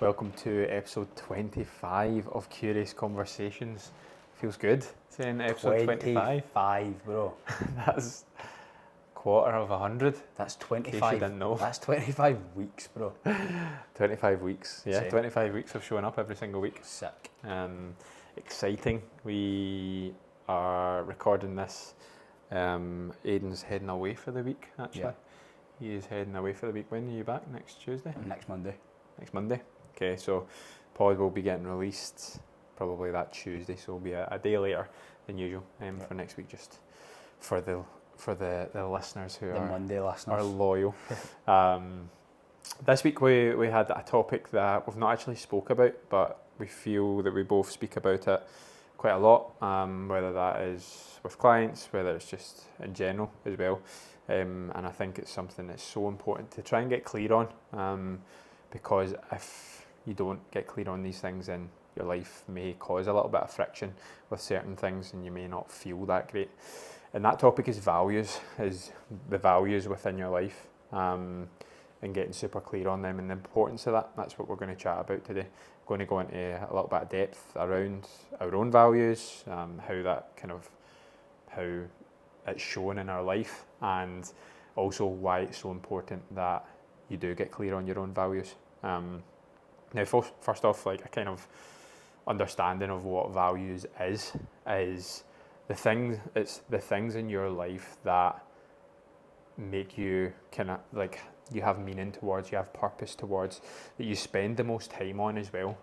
Welcome to episode 25 of Curious Conversations. Feels good saying episode 25. 25, bro. That's quarter of 100. That's In case 25. you didn't know. That's 25 weeks, bro. 25 weeks. Yeah, Same. 25 weeks of showing up every single week. Sick. Exciting. We are recording this. Aiden's heading away for the week, actually. Yeah. He is heading away for the week. When are you back? Next Tuesday? Next Monday. Next Monday. Okay, so pod will be getting released probably that Tuesday, so it'll be a day later than usual for next week, just for the listeners who The Monday are listeners. loyal. This week we had a topic that we've not actually spoke about, but we feel that we both speak about it quite a lot, whether that is with clients, whether it's just in general as well. And I think it's something that's so important to try and get clear on, because if you don't get clear on these things, then your life may cause a little bit of friction with certain things and you may not feel that great. And that topic is values, is the values within your life, and getting super clear on them and the importance of that. That's what we're going to chat about today. Going to go into a little bit of depth around our own values, how it's shown in our life, and also why it's so important that you do get clear on your own values. Now, first off, like a kind of understanding of what values is the things in your life that make you kind of like you have meaning towards, you have purpose towards, that you spend the most time on as well,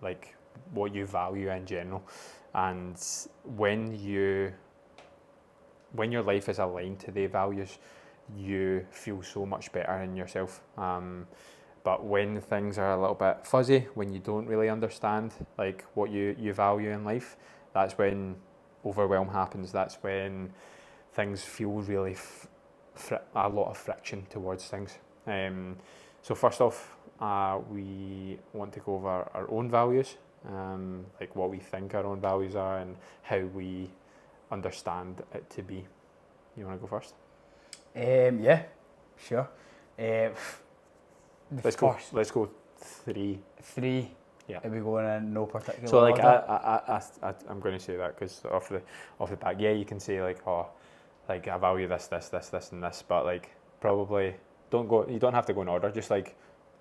like what you value in general. And when your life is aligned to the values, you feel so much better in yourself. But when things are a little bit fuzzy, when you don't really understand like what you value in life, that's when overwhelm happens. That's when things feel really a lot of friction towards things. So first off, we want to go over our own values, like what we think our own values are and how we understand it to be. You want to go first? Yeah, sure. Let's go three. Three. Yeah. Are we going in no particular So like order? I'm going to say that because off the back, yeah, you can say like, oh, like I value this, and this, but like probably you don't have to go in order. Just like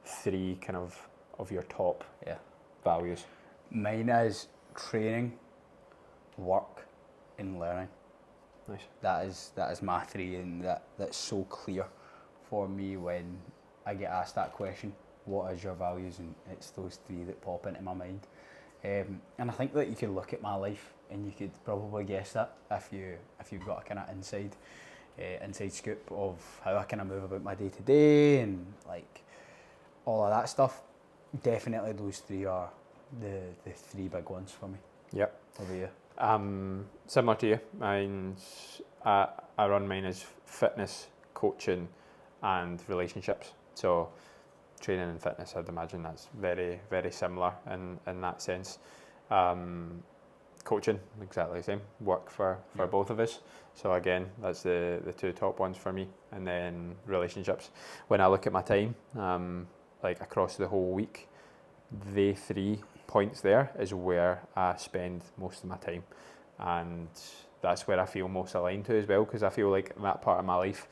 three kind of your top values. Mine is training, work, and learning. Nice. That is my three, and that's so clear for me when I get asked that question, what is your values, and it's those three that pop into my mind. And I think that you could look at my life and you could probably guess that if you've got a kind of inside scoop of how I kind of move about my day to day and like all of that stuff. Definitely those three are the three big ones for me. Yep. Over here. Similar to you, I run mine as fitness, coaching, and relationships. So training and fitness, I'd imagine that's very, very similar in that sense. Coaching, exactly the same. Work for both of us. So again, that's the two top ones for me. And then relationships. When I look at my time, like across the whole week, the 3 points there is where I spend most of my time. And that's where I feel most aligned to as well, because I feel like that part of my life,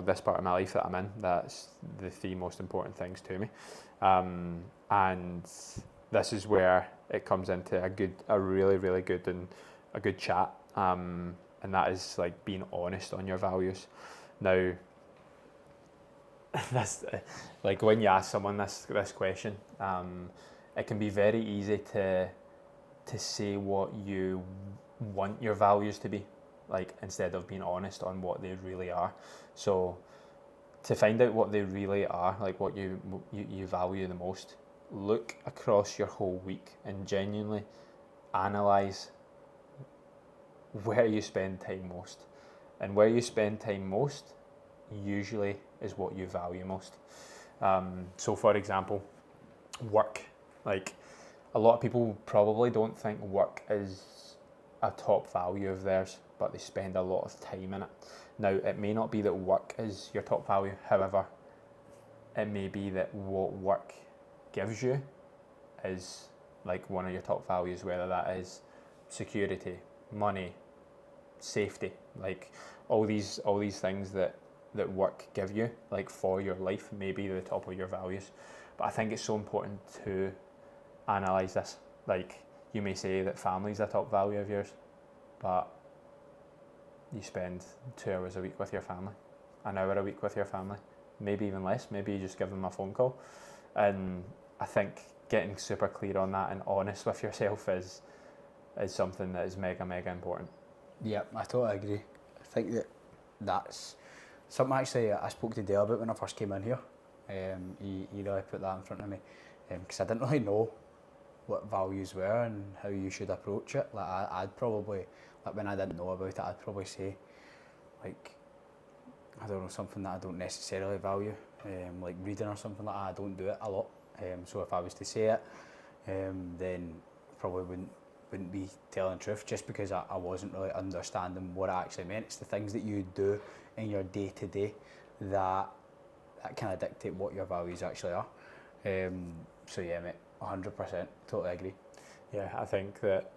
this part of my life that I'm in, that's the 3 most important things to me. And this is where it comes into a really, really good and a good chat. And that is like being honest on your values. Now, that's like when you ask someone this question, it can be very easy to say what you want your values to be, like instead of being honest on what they really are. So to find out what they really are, like what you value the most, look across your whole week and genuinely analyse where you spend time most. And where you spend time most usually is what you value most. So for example, work. Like a lot of people probably don't think work is a top value of theirs, but they spend a lot of time in it. Now, it may not be that work is your top value, however, it may be that what work gives you is like one of your top values, whether that is security, money, safety, like all these things that work give you, like for your life, may be the top of your values. But I think it's so important to analyse this. Like, you may say that family is a top value of yours, but you spend 2 hours a week with your family, an hour a week with your family, maybe even less. Maybe you just give them a phone call. And I think getting super clear on that and honest with yourself is something that is mega important. Yeah, I totally agree. I think that's something actually I spoke to Dale about when I first came in here. He really put that in front of me, because I didn't really know what values were and how you should approach it. Like I'd probably, like when I didn't know about it, I'd probably say, like, I don't know, something that I don't necessarily value, like reading or something like that. I don't do it a lot. So if I was to say it, then probably wouldn't be telling the truth, just because I wasn't really understanding what it actually meant. It's the things that you do in your day to day that kind of dictate what your values actually are. So yeah, mate, 100%, totally agree. Yeah, I think that,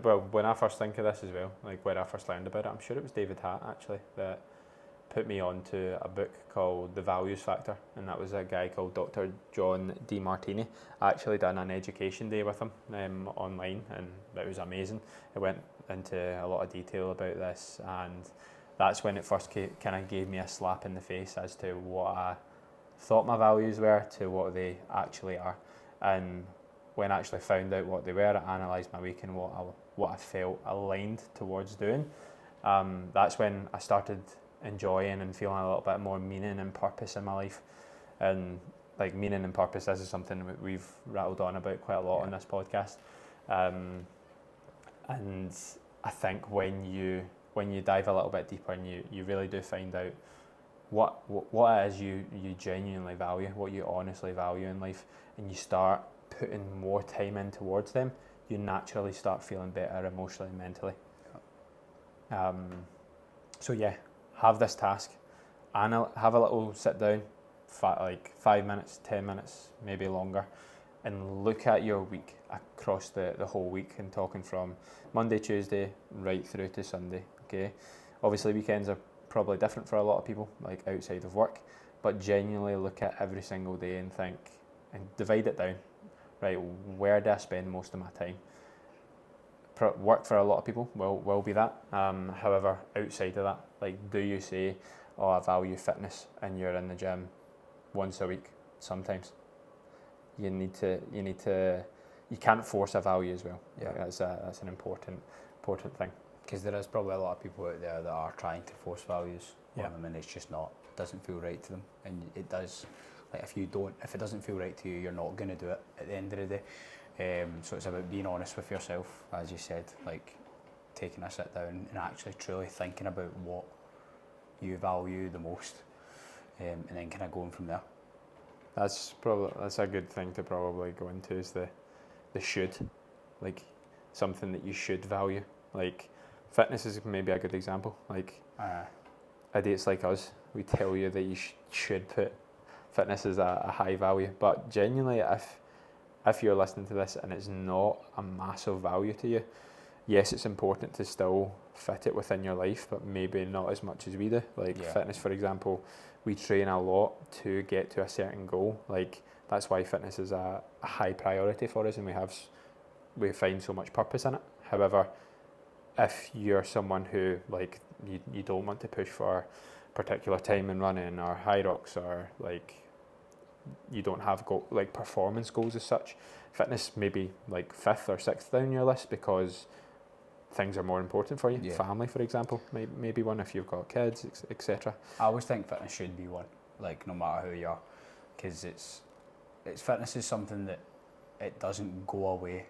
well, when I first think of this as well, like when I first learned about it, I'm sure it was David Hatt actually that put me on to a book called The Values Factor, and that was a guy called Dr. John DeMartini. I actually done an education day with him online, and it was amazing. It went into a lot of detail about this, and that's when it first kind of gave me a slap in the face as to what I thought my values were to what they actually are. And when I actually found out what they were, I analysed my week and what I felt aligned towards doing. That's when I started enjoying and feeling a little bit more meaning and purpose in my life. And like, meaning and purpose, this is something that we've rattled on about quite a lot on this podcast. And I think when you dive a little bit deeper and you really do find out what it is you genuinely value, what you honestly value in life, and you start putting more time in towards them, you naturally start feeling better emotionally and mentally. So yeah, have this task, and have a little sit down, like 5 minutes, 10 minutes, maybe longer, and look at your week across the whole week, and talking from Monday, Tuesday, right through to Sunday. Okay, obviously weekends are probably different for a lot of people, like outside of work, but genuinely look at every single day and think, and divide it down. Right, where do I spend most of my time? Work for a lot of people will be that. However, outside of that, like, do you say, oh, I value fitness, and you're in the gym once a week? Sometimes you need to. You can't force a value as well. Yeah, that's an important thing. Because there is probably a lot of people out there that are trying to force values Yeah. on them, and it's just not. It doesn't feel right to them, and it does. Like, if it doesn't feel right to you, you're not going to do it at the end of the day. So it's about being honest with yourself, as you said, like taking a sit down and actually truly thinking about what you value the most, and then kind of going from there. That's a good thing to probably go into, is the should, like something that you should value. Like, fitness is maybe a good example. Like, idiots like us, we tell you that you should put fitness as a high value, but genuinely, if you're listening to this and it's not a massive value to you, yes, it's important to still fit it within your life, but maybe not as much as we do. Like, fitness, for example, we train a lot to get to a certain goal. Like, that's why fitness is a high priority for us, and we find so much purpose in it. However, if you're someone who, like, you don't want to push for particular time in running or high rocks, or like you don't have like performance goals as such, fitness may be like 5th or 6th down your list because things are more important for you. Yeah. Family, for example, may be one if you've got kids, etc. I always think fitness should be one, like, no matter who you are, because it's fitness is something that it doesn't go away,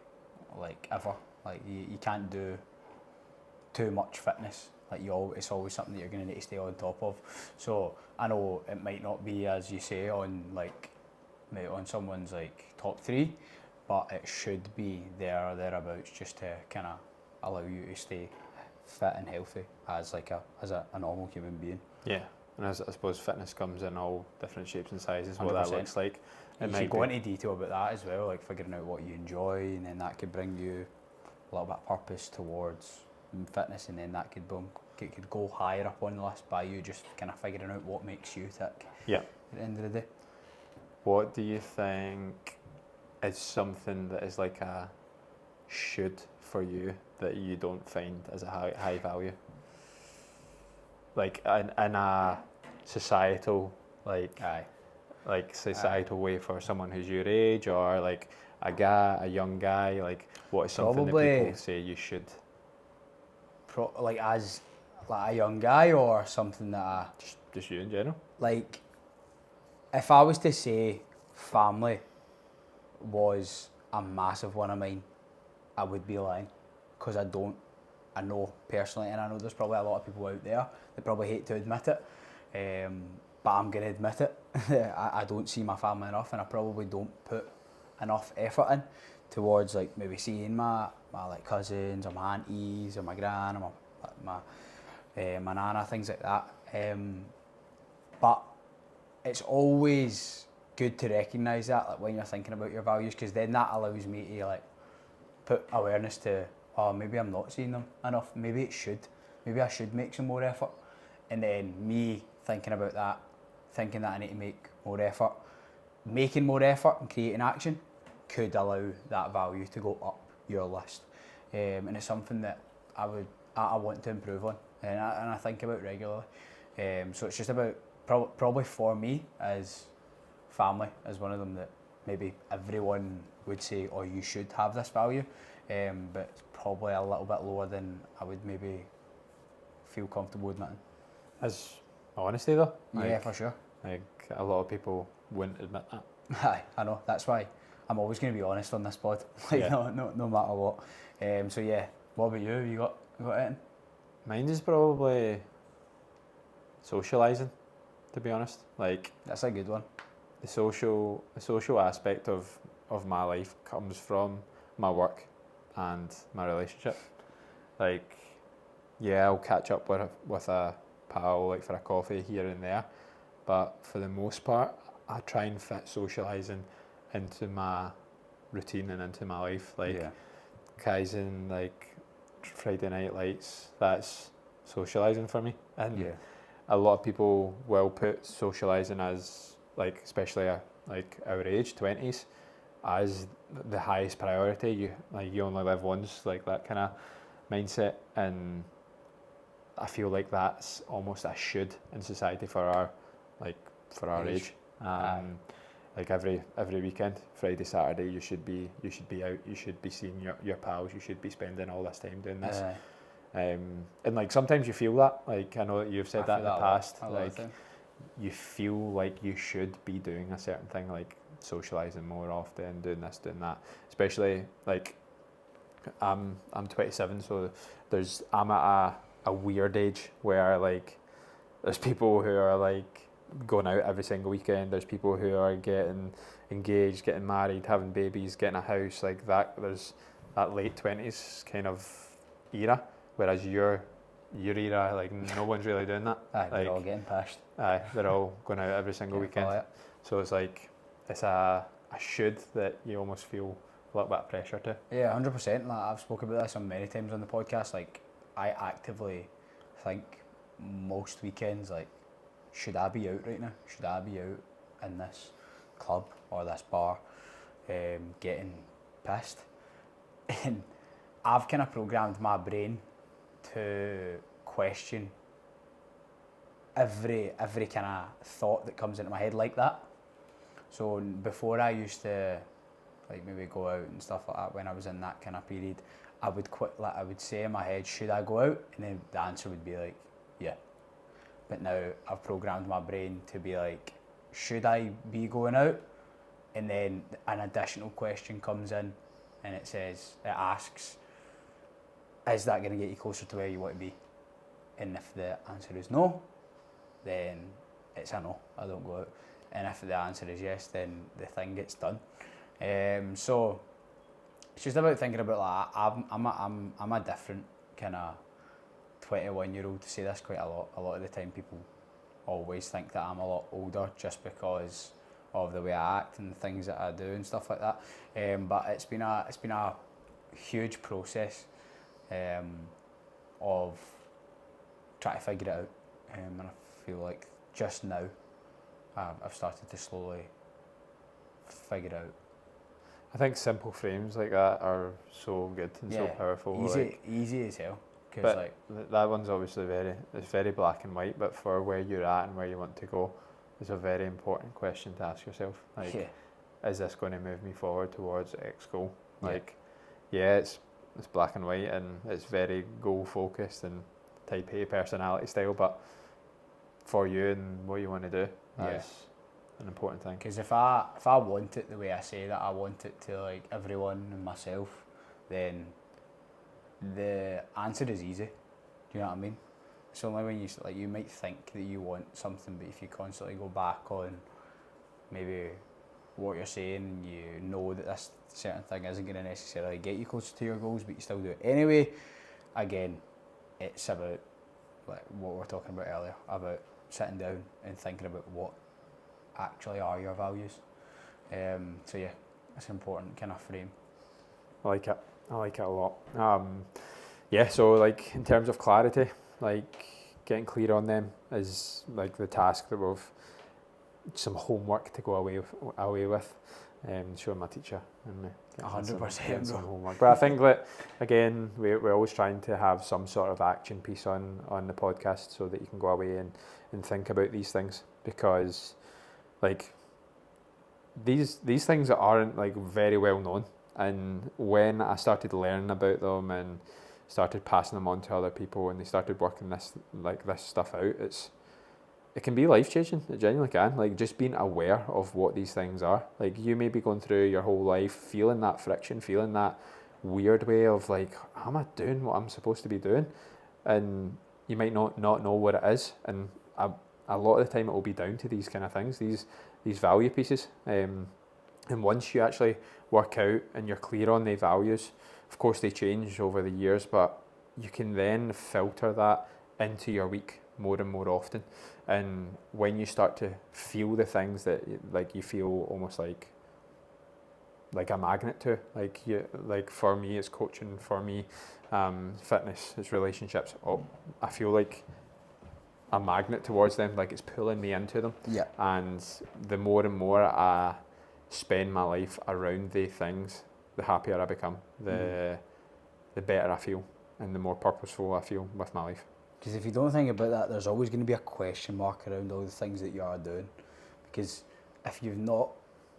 like, ever. Like, you can't do too much fitness. Like, it's always something that you're going to need to stay on top of. So I know it might not be, as you say, on like maybe on someone's like top 3, but it should be there or thereabouts, just to kind of allow you to stay fit and healthy as a normal human being. Yeah, And as I suppose fitness comes in all different shapes and sizes, what that 100%. looks like. You should go into detail about that as well, like figuring out what you enjoy, and then that could bring you a little bit of purpose towards fitness, and then that could it could go higher up on the list by you just kind of figuring out what makes you tick. Yeah. At the end of the day. What do you think is something that is like a should for you that you don't find as a high value? Like in a societal societal way for someone who's your age, or like a young guy, like what is something Probably that people say you should? As a young guy, or something that Just you in general. like, if I was to say family was a massive one of mine, I would be lying, because I know personally, and I know there's probably a lot of people out there that probably hate to admit it, but I'm going to admit it. I don't see my family enough, and I probably don't put enough effort in towards like maybe seeing my like cousins, or my aunties, or my gran, or my nana, things like that. But it's always good to recognise that, like when you're thinking about your values, because then that allows me to like put awareness to, oh, maybe I'm not seeing them enough. Maybe I should make some more effort. And then me thinking about that, thinking that I need to make more effort, making more effort and creating action could allow that value to go up your list. And it's something that I want to improve on, and I think about regularly. So it's just about, probably for me, as family as one of them that maybe everyone would say, oh, you should have this value, but it's probably a little bit lower than I would maybe feel comfortable admitting. As honesty though? Yeah, for sure. Like a lot of people wouldn't admit that. Aye, I know. That's why I'm always going to be honest on this pod. Like, Yeah. no matter what. So yeah, what about you? You got anything? Mine is probably socialising, to be honest. Like That's a good one. the social aspect of my life comes from my work and my relationship. Like, yeah, I'll catch up with a pal like for a coffee here and there, but for the most part, I try and fit socialising into my routine and into my life. Like, Yeah. Kaizen, like Friday night lights, that's socialising for me. And Yeah. a lot of people will put socialising as, like, especially like our age, 20s, as the highest priority. You only live once, like that kind of mindset. And I feel like that's almost a should in society for our age. Like every weekend, Friday, Saturday, you should be out. You should be seeing your pals. You should be spending all this time doing this. And like sometimes you feel that. Like I know that you've said that in the past. Like you feel like you should be doing a certain thing, like socialising more often, doing this, doing that. Especially like I'm 27, so I'm at a weird age where like there's people who are like going out every single weekend. There's people who are getting engaged, getting married, having babies, getting a house, like that. There's that late 20s kind of era, whereas your era, like no one's really doing that. Aye, like, they're all getting pashed. Aye, they're all going out every single weekend. So it's like it's a should that you almost feel a little bit of pressure to. Yeah, 100%. Like I've spoken about this on many times on the podcast. Like I actively think most weekends, like, should I be out right now? Should I be out in this club or this bar, getting pissed? And I've kind of programmed my brain to question every kind of thought that comes into my head like that. So before, I used to like maybe go out and stuff like that. When I was in that kind of period, I would say in my head, should I go out? And then the answer would be like, yeah. But now I've programmed my brain to be like, should I be going out? And then an additional question comes in, and it asks, is that going to get you closer to where you want to be? And if the answer is no, then it's a no, I don't go out. And if the answer is yes, then the thing gets done. So it's just about thinking about like I'm a different kind of 21-year-old to say this quite a lot. A lot of the time people always think that I'm a lot older just because of the way I act and the things that I do and stuff like that. But it's been a huge process of trying to figure it out, and I feel like just now I've started to slowly figure it out. I think simple frames like that are so good and so powerful. Easy as hell. But that one's obviously it's very black and white, but for where you're at and where you want to go, it's a very important question to ask yourself. Like, is this going to move me forward towards X goal? Like, it's black and white and it's very goal focused and type A personality style, but for you and what you want to do, that's an important thing. Because if I want it the way I say that I want it to, like, everyone and myself, then the answer is easy. Do you know what I mean? It's only when you might think that you want something, but if you constantly go back on maybe what you're saying, you know that this certain thing isn't going to necessarily get you closer to your goals, but you still do it anyway. Again, it's about like what we were talking about earlier, about sitting down and thinking about what actually are your values. So yeah, it's an important kind of frame. I like it a lot. So like in terms of clarity, like getting clear on them is like the task that we've some homework to go away with. Showing my teacher and 100% some homework. But I think that again we're always trying to have some sort of action piece on the podcast so that you can go away and think about these things, because like these things aren't like very well known, and when I started learning about them and started passing them on to other people and they started working this stuff out, it can be life changing. It genuinely can. Like just being aware of what these things are. Like you may be going through your whole life feeling that friction, feeling that weird way of like, am I doing what I'm supposed to be doing? And you might not know what it is. And a lot of the time it will be down to these kind of things, these value pieces. And once you actually work out and you're clear on the values, of course they change over the years, but you can then filter that into your week more and more often. And when you start to feel the things that like you feel almost like a magnet to, like for me it's coaching, for me fitness, it's relationships. I feel like a magnet towards them, like it's pulling me into them. Yeah. And the more and more I spend my life around the things, the happier I become, the better I feel, and the more purposeful I feel with my life. Because if you don't think about that, there's always going to be a question mark around all the things that you are doing. Because if you've not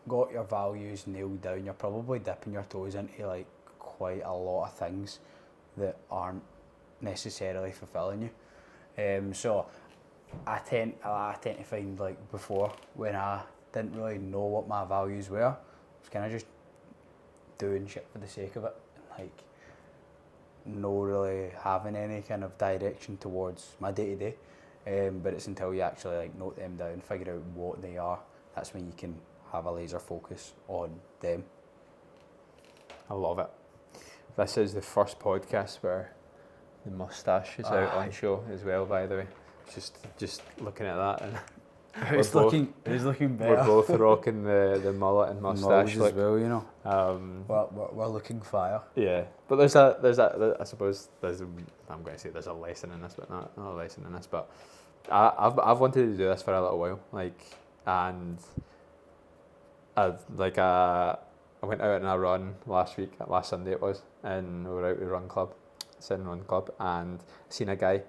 got your values nailed down, you're probably dipping your toes into like quite a lot of things that aren't necessarily fulfilling you. So I tend to find like before, when I didn't really know what my values were, I was kind of just doing shit for the sake of it, like no really having any kind of direction towards my day-to-day. But it's until you actually like note them down, figure out what they are, that's when you can have a laser focus on them. I love it. This is the first podcast where the moustache is out on show as well, by the way. Just looking at that, and it's looking better. We're both rocking the mullet and moustache as well, you know. We're looking fire. Yeah, but there's a I suppose I'm going to say there's a lesson in this, but not a lesson in this. But I've wanted to do this for a little while, and I went out on a run last Sunday it was, and we were out with Run Club, and I seen a guy,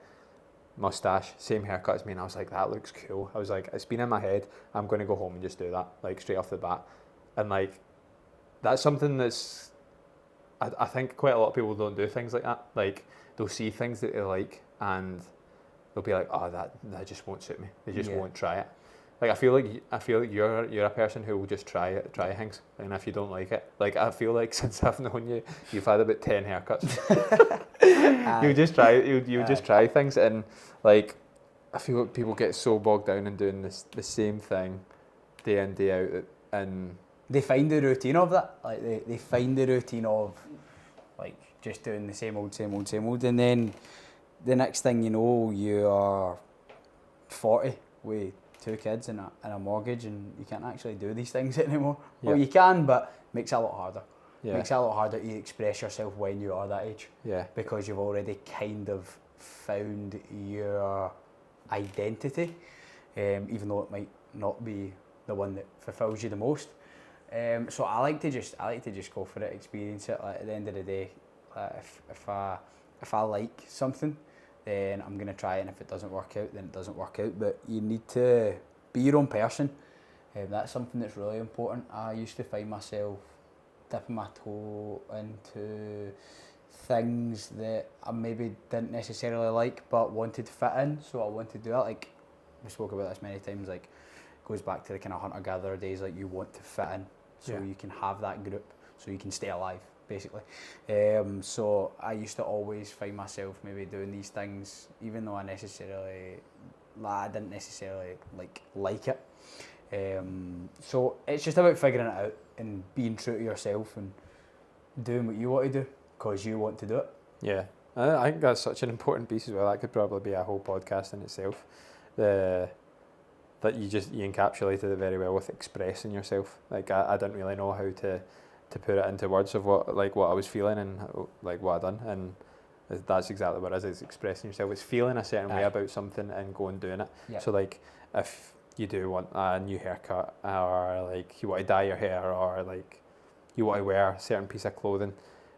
mustache, same haircut as me, and I was like, that looks cool. I was like, it's been in my head, I'm going to go home and just do that, like straight off the bat. And like, that's something that's, I think quite a lot of people don't do things like that. Like, they'll see things that they like and they'll be like, oh, that just won't suit me. They just won't try it. Like, I feel like you're a person who will just try things, and if you don't like it, like I feel like since I've known you, you've had about 10 haircuts. You just try things, and like I feel like people get so bogged down in doing the same thing day in day out, and they find the routine of that. Like they find the routine of like just doing the same old, and then the next thing you know, you are 40. with 2 kids and a mortgage, and you can't actually do these things anymore. Yeah. Well, you can, but makes it a lot harder. Yeah. Makes it a lot harder to express yourself when you are that age. Yeah. Because you've already kind of found your identity, even though it might not be the one that fulfills you the most. So I like to just go for it, experience it. Like, at the end of the day, if I like something, then I'm gonna try it, and if it doesn't work out, then it doesn't work out. But you need to be your own person. That's something that's really important. I used to find myself dipping my toe into things that I maybe didn't necessarily like but wanted to fit in, so I wanted to do that. Like, we spoke about this many times, like, it goes back to the kind of hunter-gatherer days, like, you want to fit in so you can have that group, so you can stay alive, basically. So I used to always find myself maybe doing these things, even though I didn't necessarily like it. So it's just about figuring it out and being true to yourself and doing what you want to do because you want to do it. Yeah, I think that's such an important piece as well. That could probably be a whole podcast in itself. That you encapsulated it very well with expressing yourself. Like, I didn't really know how to put it into words of what I was feeling and like what I done, and that's exactly what it is. It's expressing yourself. It's feeling a certain way about something and going doing it. Yep. So like, if you do want a new haircut, or like you want to dye your hair, or like you want to wear a certain piece of clothing,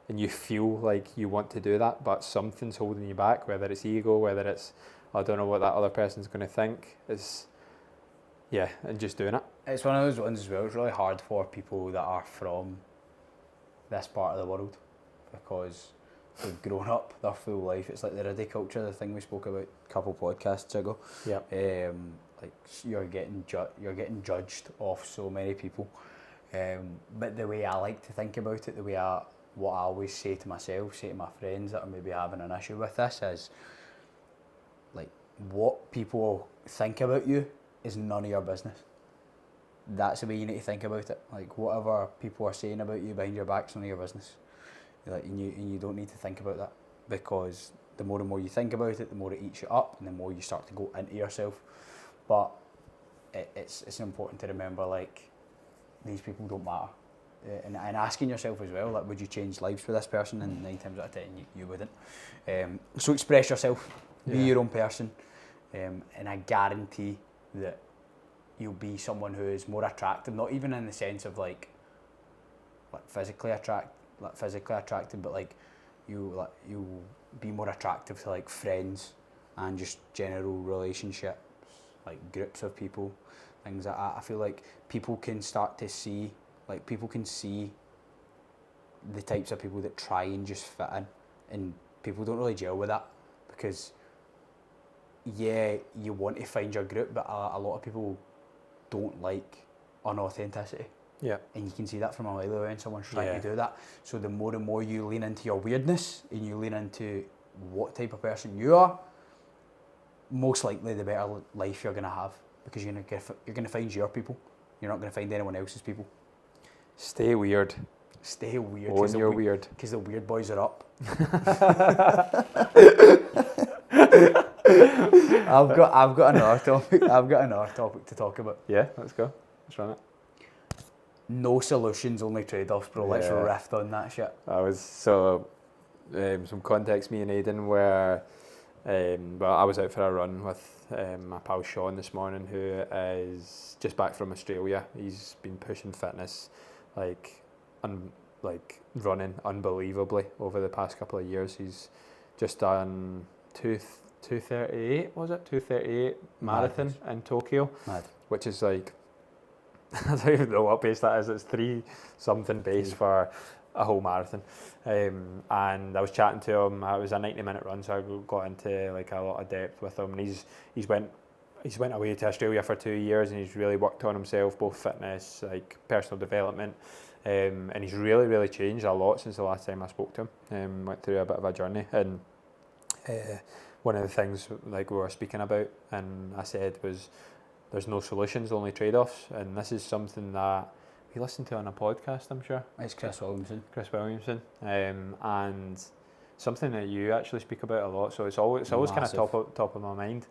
and you feel like you want to do that, but something's holding you back, whether it's ego, whether it's, I don't know what that other person's going to think, and just doing it. It's one of those ones as well. It's really hard for people that are from this part of the world because they've grown up their full life. It's like the Riddy culture, the thing we spoke about a couple podcasts ago. Yeah. Like, you're getting judged off so many people. But the way I like to think about it, what I always say to myself, say to my friends that are maybe having an issue with this, is like, what people think about you is none of your business. That's the way you need to think about it. Like, whatever people are saying about you behind your back's none of your business. Like, and you don't need to think about that, because the more and more you think about it, the more it eats you up, and the more you start to go into yourself. But it's important to remember, like, these people don't matter. And asking yourself as well, like, would you change lives for this person? And 9 times out of 10, you wouldn't. So express yourself, be your own person, and I guarantee that you'll be someone who is more attractive, not even in the sense of like physically attractive, but like you'll be more attractive to like friends and just general relationships, like groups of people, things like that. I feel like people can see the types of people that try and just fit in, and people don't really gel with that, because you want to find your group, but a lot of people don't like unauthenticity. Yeah. And you can see that from a mile away when someone's trying to do that. So the more and more you lean into your weirdness and you lean into what type of person you are, most likely the better life you're going to have, because you're going to find your people. You're not going to find anyone else's people. Stay weird. Stay weird. Own your weird. Because the weird boys are up. I've got another topic. I've got another topic to talk about. Yeah, let's go. Let's run it. No solutions, only trade-offs, bro. Let's riff on that shit. Some context. Me and Aidan were, I was out for a run with my pal Sean this morning, who is just back from Australia. He's been pushing fitness, running unbelievably over the past couple of years. He's just done 2:38, was it? 2:38 marathon in Tokyo. Mad. Which is like, I don't even know what pace that is. It's 3 something pace for a whole marathon. And I was chatting to him. It was a 90-minute run, so I got into like a lot of depth with him. And he's went away to Australia for 2 years, and he's really worked on himself, both fitness, like personal development. And he's really, really changed a lot since the last time I spoke to him. Went through a bit of a journey, and one of the things like we were speaking about, and I said, was there's no solutions, only trade-offs. And this is something that we listened to on a podcast, I'm sure. It's Chris Williamson. And something that you actually speak about a lot. So it's always kind of top of my mind.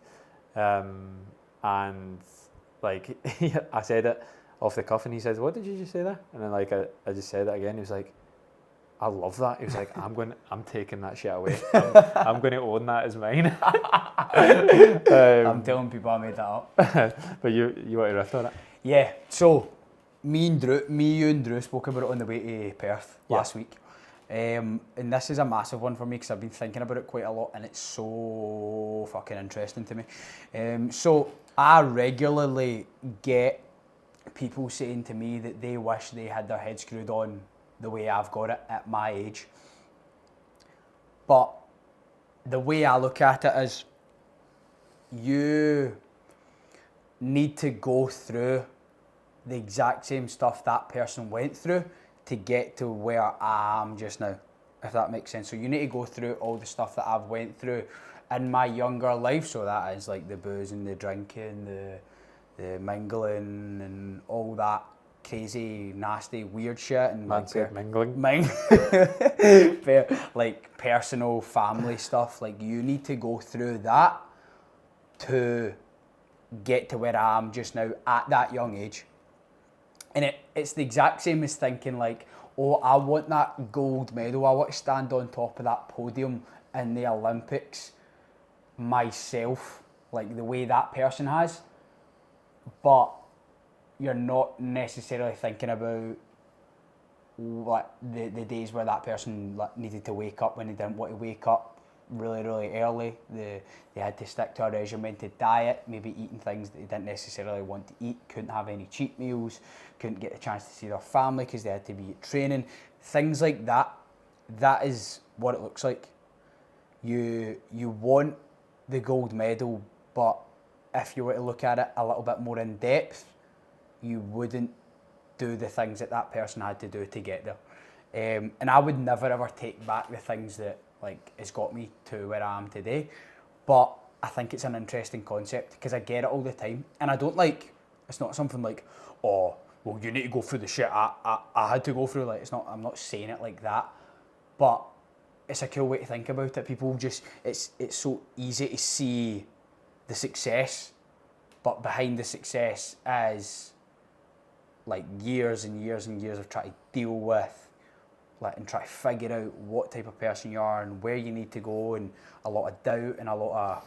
and like I said it off the cuff, and he says, "What did you just say there?" And then like I just said it again. He was like, "I love that." He was like, I'm taking that shit away. I'm going to own that as mine." I'm telling people I made that up. But you want to riff on it? Yeah, so you and Drew spoke about it on the way to Perth last week. And this is a massive one for me because I've been thinking about it quite a lot and it's so fucking interesting to me. So I regularly get people saying to me that they wish they had their head screwed on the way I've got it at my age. But the way I look at it is you need to go through the exact same stuff that person went through to get to where I am just now, if that makes sense. So you need to go through all the stuff that I've went through in my younger life. So that is like the boozing, the drinking, the mingling and all that crazy, nasty, weird shit. And Man said mingling. Like personal family stuff. Like you need to go through that to get to where I am just now at that young age. And it's the exact same as thinking like, oh, I want that gold medal. I want to stand on top of that podium in the Olympics myself, like the way that person has. But you're not necessarily thinking about what the days where that person needed to wake up when they didn't want to wake up really, really early. They had to stick to a regimented diet, maybe eating things that they didn't necessarily want to eat, couldn't have any cheat meals, couldn't get a chance to see their family because they had to be at training. Things like that. That is what it looks like. You want the gold medal, but if you were to look at it a little bit more in depth, you wouldn't do the things that person had to do to get there. And I would never ever take back the things that like has got me to where I am today. But I think it's an interesting concept because I get it all the time. And I don't like, it's not something like, oh, well, you need to go through the shit I had to go through. Like, it's not, I'm not saying it like that. But it's a cool way to think about it. People just, it's so easy to see the success, but behind the success is like years and years and years of trying to deal with and try to figure out what type of person you are and where you need to go, and a lot of doubt and a lot of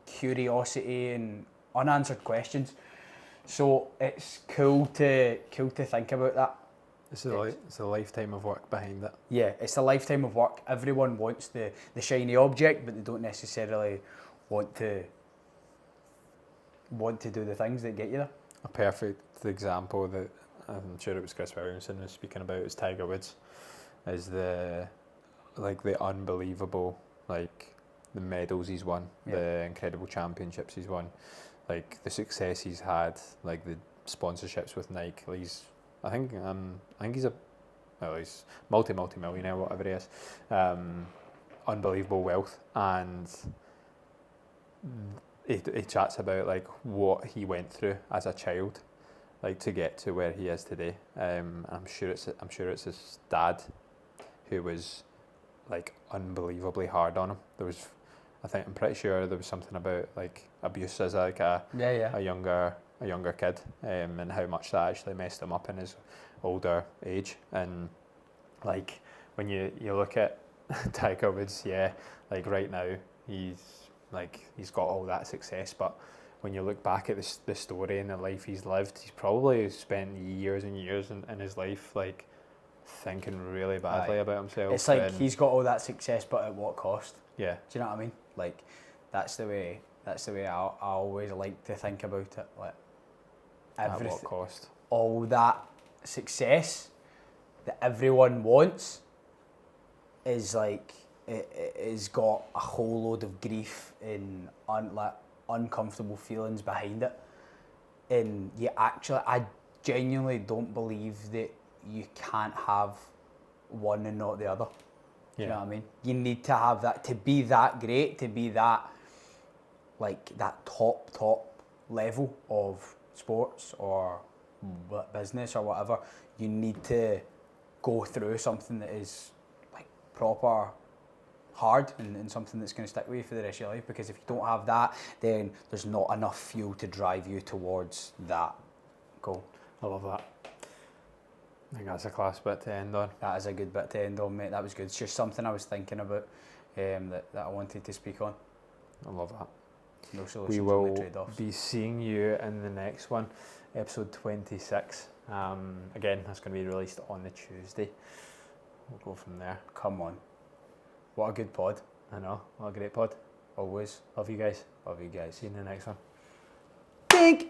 curiosity and unanswered questions. So it's cool to think about that. It's a lifetime of work behind it. Yeah, it's a lifetime of work. Everyone wants the shiny object, but they don't necessarily want to do the things that get you there. A perfect example that I'm sure it was Chris Williamson was speaking about is Tiger Woods. Is the unbelievable, like the medals he's won, the incredible championships he's won, like the success he's had, like the sponsorships with Nike. I think he's he's multi-millionaire, whatever he is. Unbelievable wealth, and he chats about like what he went through as a child, like to get to where he is today. I'm sure it's his dad who was like unbelievably hard on him. I'm pretty sure there was something about like abuse as like a younger kid, and how much that actually messed him up in his older age. And like when you look at Tiger Woods, like right now he's got all that success, but when you look back at the story and the life he's lived, he's probably spent years and years in his life like thinking really badly about himself. It's like he's got all that success, but at what cost? Yeah. Do you know what I mean? Like that's the way I always like to think about it. Like at what cost? All that success that everyone wants is like it has got a whole load of grief and uncomfortable feelings behind it. And I genuinely don't believe that you can't have one and not the other. Do you know what I mean? You need to have that to be that great, to be that like that top level of sports or business or whatever. You need to go through something that is like proper hard and something that's going to stick with you for the rest of your life, because if you don't have that, then there's not enough fuel to drive you towards that goal. I love that. I think that's a class bit to end on. That is a good bit to end on, mate. That was good. It's just something I was thinking about that I wanted to speak on. I love that. No solutions, We only will trade-offs. be seeing you in the next one, episode 26. Again, that's going to be released on the Tuesday. We'll go from there. Come on. What a good pod. I know. What a great pod. Always. Love you guys. Love you guys. See you in the next one. Think.